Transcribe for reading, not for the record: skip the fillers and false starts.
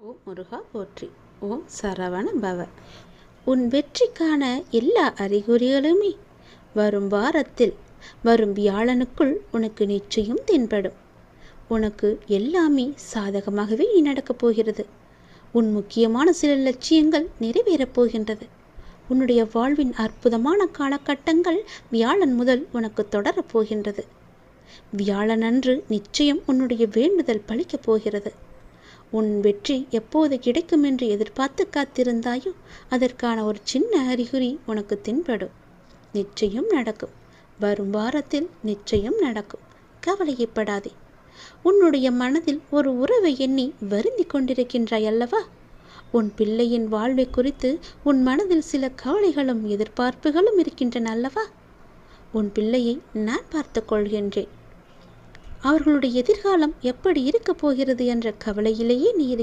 ஓம் முருகா போற்றி. ஓம் சரவண பவ. உன் வெற்றிக்கான எல்லா அறிகுறிகளுமே வரும் வாரத்தில் வரும் வியாழனுக்குள் உனக்கு நிச்சயம் தென்படும். உனக்கு எல்லாமே சாதகமாகவே நடக்கப் போகிறது. உன் முக்கியமான சில லட்சியங்கள் நிறைவேறப் போகின்றது. உன்னுடைய வாழ்வின் அற்புதமான காலகட்டங்கள் வியாழன் முதல் உனக்கு தொடரப் போகின்றது. வியாழன் அன்று நிச்சயம் உன்னுடைய வேண்டுதல் பலிக்கப் போகிறது. உன் வெற்றி எப்போது கிடைக்கும் என்று எதிர்பார்த்து காத்திருந்தாயோ அதற்கான ஒரு சின்ன அறிகுறி உனக்கு தென்படும். நிச்சயம் நடக்கும். வரும் வாரத்தில் நிச்சயம் நடக்கும். கவலையப்படாதே. உன்னுடைய மனதில் ஒரு உறவை எண்ணி வருந்தி கொண்டிருக்கின்றாய் அல்லவா? உன் பிள்ளையின் வாழ்வை குறித்து உன் மனதில் சில கவலைகளும் எதிர்பார்ப்புகளும் இருக்கின்றன அல்லவா? உன் பிள்ளையை நான் பார்த்து கொள்கின்றேன். அவர்களுடைய எதிர்காலம் எப்படி இருக்கப் போகிறது என்ற கவலையிலேயே நீ